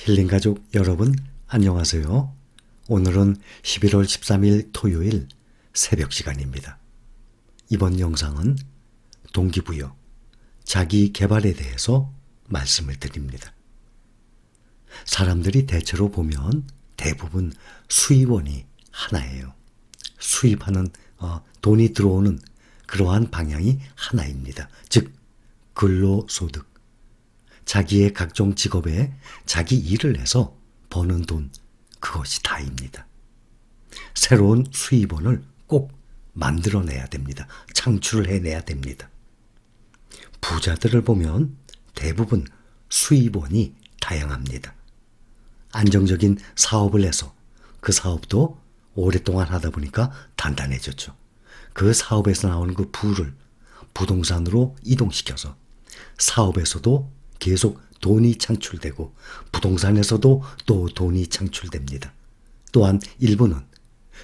힐링가족 여러분 안녕하세요. 오늘은 11월 13일 토요일 새벽 시간입니다. 이번 영상은 동기부여, 자기 개발에 대해서 말씀을 드립니다. 사람들이 대체로 보면 대부분 수입원이 하나예요. 수입하는 돈이 들어오는 그러한 방향이 하나입니다. 즉 근로소득, 자기의 각종 직업에 자기 일을 해서 버는 돈, 그것이 다입니다. 새로운 수입원을 꼭 만들어내야 됩니다. 창출을 해내야 됩니다. 부자들을 보면 대부분 수입원이 다양합니다. 안정적인 사업을 해서 그 사업도 오랫동안 하다 보니까 단단해졌죠. 그 사업에서 나오는 그 부를 부동산으로 이동시켜서 사업에서도 계속 돈이 창출되고 부동산에서도 또 돈이 창출됩니다. 또한 일부는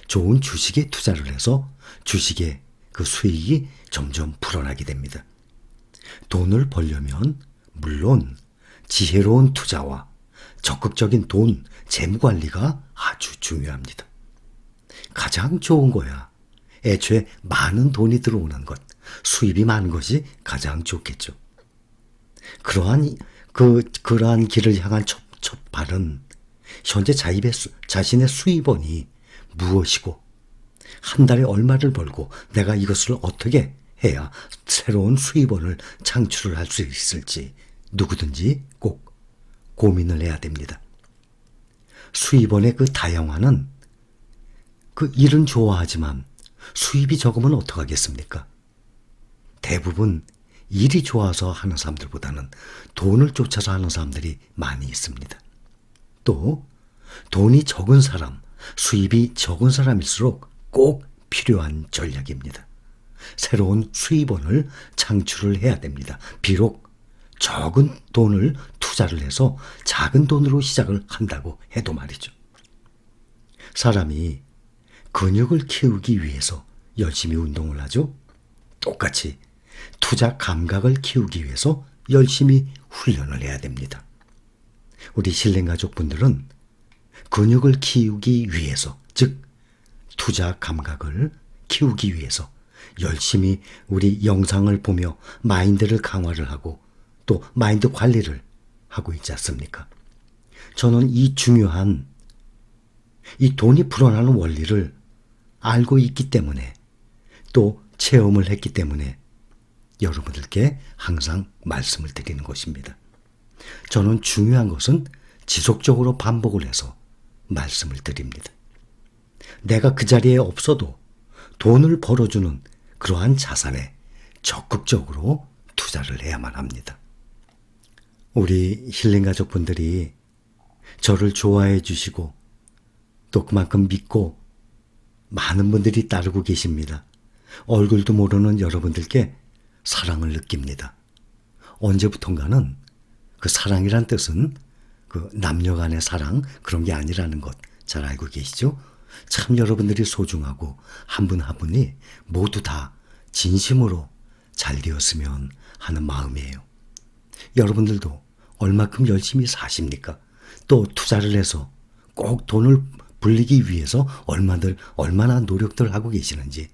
좋은 주식에 투자를 해서 주식의 그 수익이 점점 불어나게 됩니다. 돈을 벌려면 물론 지혜로운 투자와 적극적인 돈 재무관리가 아주 중요합니다. 가장 좋은 거야. 애초에 많은 돈이 들어오는 것, 수입이 많은 것이 가장 좋겠죠. 그러한 길을 향한 첫 발은 현재 자신의 수입원이 무엇이고 한 달에 얼마를 벌고 내가 이것을 어떻게 해야 새로운 수입원을 창출을 할 수 있을지 누구든지 꼭 고민을 해야 됩니다. 수입원의 그 다양화는 그 일은 좋아하지만 수입이 적으면 어떡하겠습니까? 대부분 일이 좋아서 하는 사람들보다는 돈을 쫓아서 하는 사람들이 많이 있습니다. 또 돈이 적은 사람, 수입이 적은 사람일수록 꼭 필요한 전략입니다. 새로운 수입원을 창출을 해야 됩니다. 비록 적은 돈을 투자를 해서 작은 돈으로 시작을 한다고 해도 말이죠. 사람이 근육을 키우기 위해서 열심히 운동을 하죠. 똑같이 투자 감각을 키우기 위해서 열심히 훈련을 해야 됩니다. 우리 신뢰가족분들은 근육을 키우기 위해서, 즉 투자 감각을 키우기 위해서 열심히 우리 영상을 보며 마인드를 강화를 하고 또 마인드 관리를 하고 있지 않습니까? 저는 이 중요한 이 돈이 불어나는 원리를 알고 있기 때문에 또 체험을 했기 때문에 여러분들께 항상 말씀을 드리는 것입니다. 저는 중요한 것은 지속적으로 반복을 해서 말씀을 드립니다. 내가 그 자리에 없어도 돈을 벌어주는 그러한 자산에 적극적으로 투자를 해야만 합니다. 우리 힐링 가족분들이 저를 좋아해 주시고 또 그만큼 믿고 많은 분들이 따르고 계십니다. 얼굴도 모르는 여러분들께 사랑을 느낍니다. 언제부턴가는 그 사랑이란 뜻은 그 남녀 간의 사랑 그런 게 아니라는 것 잘 알고 계시죠? 참 여러분들이 소중하고 한 분 한 분이 모두 다 진심으로 잘 되었으면 하는 마음이에요. 여러분들도 얼마큼 열심히 사십니까? 또 투자를 해서 꼭 돈을 불리기 위해서 얼마나 노력들 하고 계시는지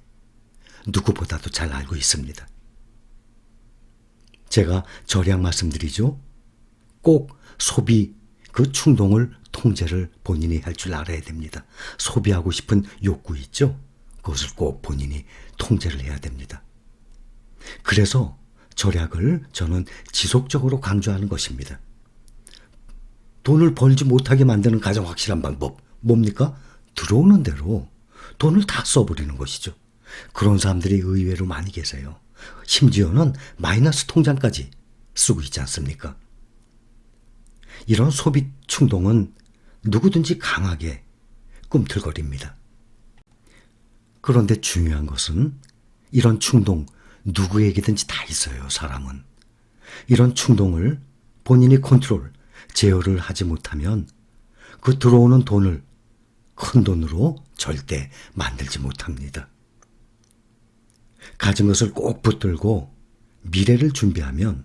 누구보다도 잘 알고 있습니다. 제가 절약 말씀드리죠. 꼭 소비, 그 충동을 통제를 본인이 할 줄 알아야 됩니다. 소비하고 싶은 욕구 있죠? 그것을 꼭 본인이 통제를 해야 됩니다. 그래서 절약을 저는 지속적으로 강조하는 것입니다. 돈을 벌지 못하게 만드는 가장 확실한 방법, 뭡니까? 들어오는 대로 돈을 다 써버리는 것이죠. 그런 사람들이 의외로 많이 계세요. 심지어는 마이너스 통장까지 쓰고 있지 않습니까? 이런 소비 충동은 누구든지 강하게 꿈틀거립니다. 그런데 중요한 것은 이런 충동 누구에게든지 다 있어요, 사람은. 이런 충동을 본인이 컨트롤, 제어를 하지 못하면 그 들어오는 돈을 큰 돈으로 절대 만들지 못합니다. 가진 것을 꼭 붙들고 미래를 준비하면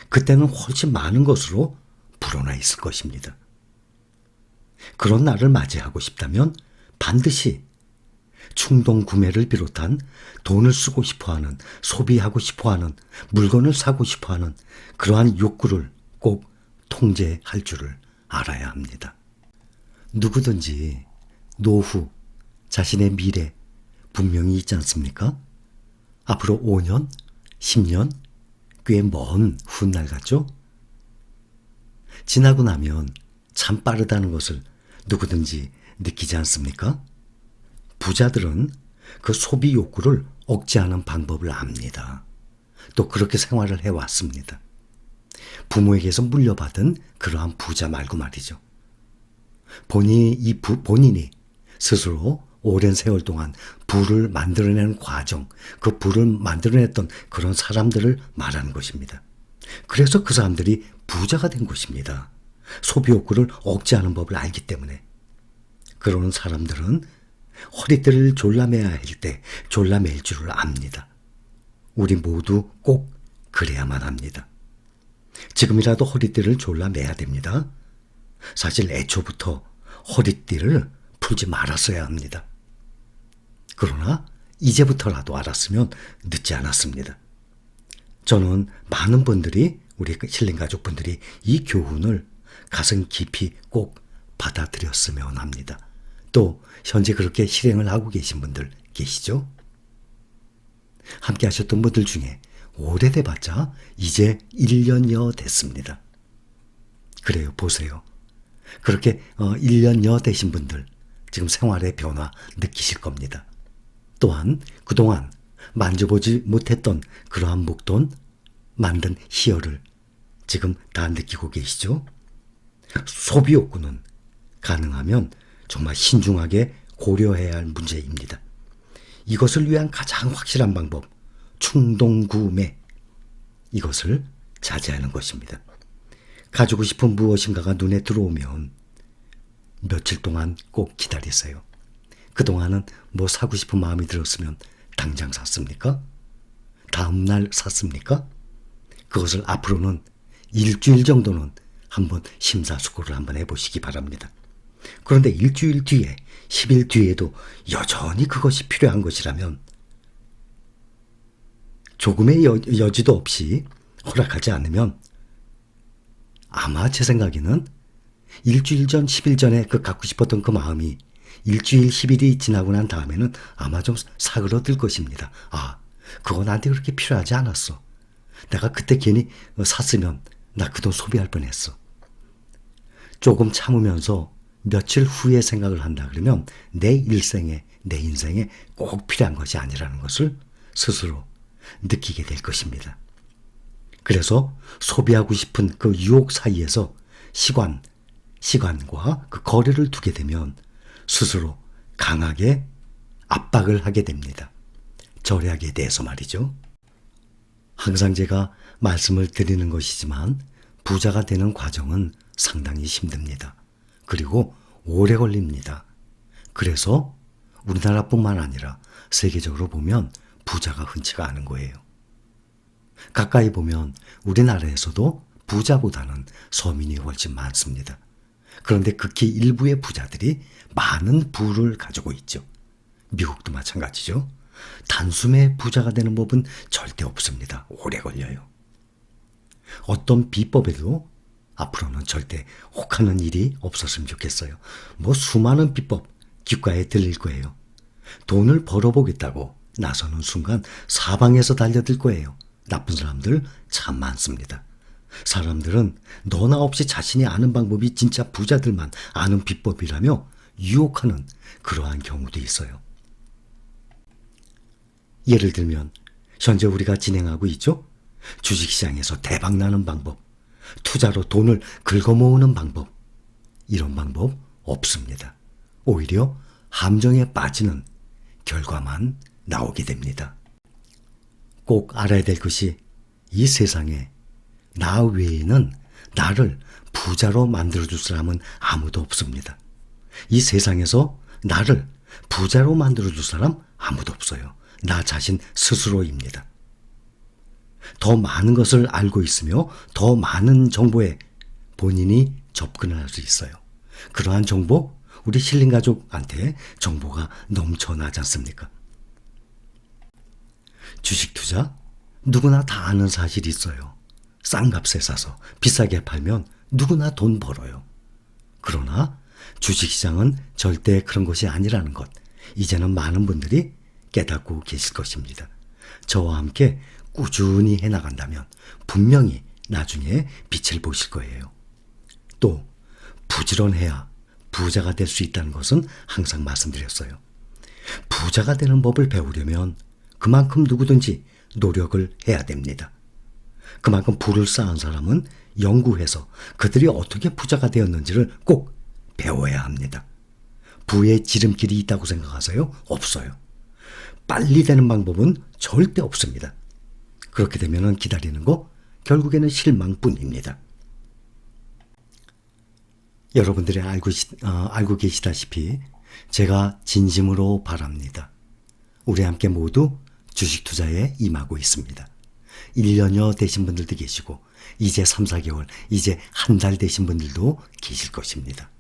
그때는 훨씬 많은 것으로 불어나 있을 것입니다. 그런 날을 맞이하고 싶다면 반드시 충동 구매를 비롯한 돈을 쓰고 싶어하는, 소비하고 싶어하는, 물건을 사고 싶어하는 그러한 욕구를 꼭 통제할 줄을 알아야 합니다. 누구든지 노후, 자신의 미래 분명히 있지 않습니까? 앞으로 5년, 10년, 꽤 먼 훗날 같죠? 지나고 나면 참 빠르다는 것을 누구든지 느끼지 않습니까? 부자들은 그 소비 욕구를 억제하는 방법을 압니다. 또 그렇게 생활을 해왔습니다. 부모에게서 물려받은 그러한 부자 말고 말이죠. 본인이 스스로 오랜 세월 동안 부를 만들어내는 과정, 그 부를 만들어냈던 그런 사람들을 말하는 것입니다. 그래서 그 사람들이 부자가 된 것입니다. 소비 욕구를 억제하는 법을 알기 때문에. 그러는 사람들은 허리띠를 졸라매야 할 때 졸라맬 줄을 압니다. 우리 모두 꼭 그래야만 합니다. 지금이라도 허리띠를 졸라매야 됩니다. 사실 애초부터 허리띠를 풀지 말았어야 합니다. 그러나 이제부터라도 알았으면 늦지 않았습니다. 저는 많은 분들이, 우리 힐링 가족분들이 이 교훈을 가슴 깊이 꼭 받아들였으면 합니다. 또 현재 그렇게 실행을 하고 계신 분들 계시죠? 함께 하셨던 분들 중에 오래돼봤자 이제 1년여 됐습니다. 그래요, 보세요. 그렇게 1년여 되신 분들 지금 생활의 변화 느끼실 겁니다. 또한 그동안 만져보지 못했던 그러한 목돈, 만든 희열을 지금 다 느끼고 계시죠? 소비 욕구는 가능하면 정말 신중하게 고려해야 할 문제입니다. 이것을 위한 가장 확실한 방법, 충동 구매. 이것을 자제하는 것입니다. 가지고 싶은 무엇인가가 눈에 들어오면 며칠 동안 꼭 기다리세요. 그동안은 뭐 사고 싶은 마음이 들었으면 당장 샀습니까? 다음 날 샀습니까? 그것을 앞으로는 일주일 정도는 한번 심사숙고를 한번 해보시기 바랍니다. 그런데 일주일 뒤에, 10일 뒤에도 여전히 그것이 필요한 것이라면 조금의 여지도 없이 허락하지 않으면 아마 제 생각에는 일주일 전, 10일 전에 그 갖고 싶었던 그 마음이 일주일, 10일이 지나고 난 다음에는 아마 좀 사그러들 것입니다. 아, 그거 나한테 그렇게 필요하지 않았어. 내가 그때 괜히 샀으면 나 그 돈 소비할 뻔했어. 조금 참으면서 며칠 후에 생각을 한다 그러면 내 일생에, 내 인생에 꼭 필요한 것이 아니라는 것을 스스로 느끼게 될 것입니다. 그래서 소비하고 싶은 그 유혹 사이에서 시간과 그 거리를 두게 되면 스스로 강하게 압박을 하게 됩니다. 절약에 대해서 말이죠. 항상 제가 말씀을 드리는 것이지만 부자가 되는 과정은 상당히 힘듭니다. 그리고 오래 걸립니다. 그래서 우리나라뿐만 아니라 세계적으로 보면 부자가 흔치가 않은 거예요. 가까이 보면 우리나라에서도 부자보다는 서민이 훨씬 많습니다. 그런데 극히 일부의 부자들이 많은 부를 가지고 있죠. 미국도 마찬가지죠. 단숨에 부자가 되는 법은 절대 없습니다. 오래 걸려요. 어떤 비법에도 앞으로는 절대 혹하는 일이 없었으면 좋겠어요. 뭐 수많은 비법 귓가에 들릴 거예요. 돈을 벌어보겠다고 나서는 순간 사방에서 달려들 거예요. 나쁜 사람들 참 많습니다. 사람들은 너나 없이 자신이 아는 방법이 진짜 부자들만 아는 비법이라며 유혹하는 그러한 경우도 있어요. 예를 들면 현재 우리가 진행하고 있죠? 주식시장에서 대박나는 방법, 투자로 돈을 긁어모으는 방법, 이런 방법 없습니다. 오히려 함정에 빠지는 결과만 나오게 됩니다. 꼭 알아야 될 것이 이 세상에 나 외에는 나를 부자로 만들어줄 사람은 아무도 없습니다. 이 세상에서 나를 부자로 만들어줄 사람 아무도 없어요. 나 자신 스스로입니다. 더 많은 것을 알고 있으며 더 많은 정보에 본인이 접근을 할 수 있어요. 그러한 정보, 우리 힐링가족한테 정보가 넘쳐나지 않습니까? 주식 투자? 누구나 다 아는 사실이 있어요. 싼 값에 사서 비싸게 팔면 누구나 돈 벌어요. 그러나 주식시장은 절대 그런 것이 아니라는 것, 이제는 많은 분들이 깨닫고 계실 것입니다. 저와 함께 꾸준히 해나간다면 분명히 나중에 빛을 보실 거예요. 또 부지런해야 부자가 될 수 있다는 것은 항상 말씀드렸어요. 부자가 되는 법을 배우려면 그만큼 누구든지 노력을 해야 됩니다. 그만큼 부를 쌓은 사람은 연구해서 그들이 어떻게 부자가 되었는지를 꼭 배워야 합니다. 부의 지름길이 있다고 생각하세요? 없어요. 빨리 되는 방법은 절대 없습니다. 그렇게 되면 기다리는 거 결국에는 실망뿐입니다. 여러분들이 알고 계시다시피 제가 진심으로 바랍니다. 우리 함께 모두 주식 투자에 임하고 있습니다. 1년여 되신 분들도 계시고 이제 3, 4개월, 이제 한 달 되신 분들도 계실 것입니다.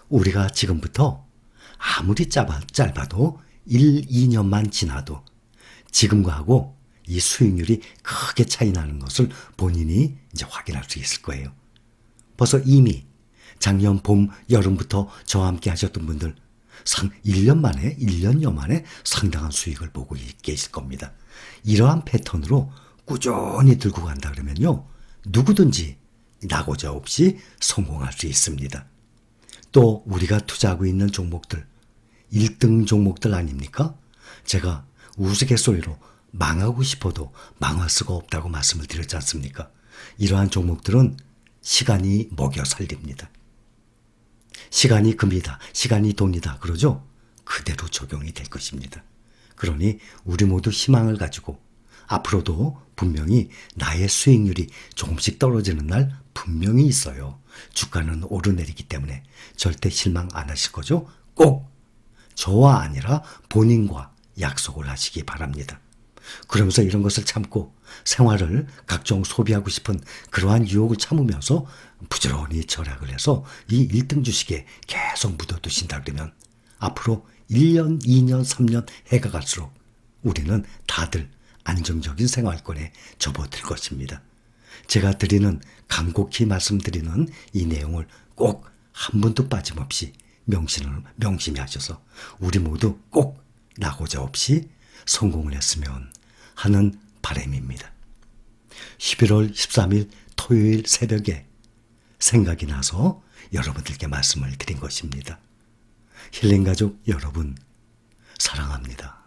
우리가 지금부터 아무리 짧아도 1, 2년만 지나도 지금과 하고 이 수익률이 크게 차이 나는 것을 본인이 이제 확인할 수 있을 거예요. 벌써 이미 작년 봄, 여름부터 저와 함께 하셨던 분들 1년여 만에 상당한 수익을 보고 계실 겁니다. 이러한 패턴으로 꾸준히 들고 간다 그러면요, 누구든지 낙오자 없이 성공할 수 있습니다. 또 우리가 투자하고 있는 종목들, 1등 종목들 아닙니까? 제가 우스갯소리로 망하고 싶어도 망할 수가 없다고 말씀을 드렸지 않습니까? 이러한 종목들은 시간이 먹여 살립니다. 시간이 금이다, 시간이 돈이다 그러죠? 그대로 적용이 될 것입니다. 그러니 우리 모두 희망을 가지고 앞으로도 분명히 나의 수익률이 조금씩 떨어지는 날 분명히 있어요. 주가는 오르내리기 때문에 절대 실망 안 하실 거죠? 꼭 저와 아니라 본인과 약속을 하시기 바랍니다. 그러면서 이런 것을 참고 생활을 각종 소비하고 싶은 그러한 유혹을 참으면서 부지런히 절약을 해서 이 1등 주식에 계속 묻어두신다 그러면 앞으로 1년, 2년, 3년 해가 갈수록 우리는 다들 안정적인 생활권에 접어들 것입니다. 제가 드리는 간곡히 말씀드리는 이 내용을 꼭 한 분도 빠짐없이 명심히 하셔서 우리 모두 꼭 낙오자 없이 성공을 했으면 하는 바람입니다. 11월 13일 토요일 새벽에 생각이 나서 여러분들께 말씀을 드린 것입니다. 힐링가족 여러분, 사랑합니다.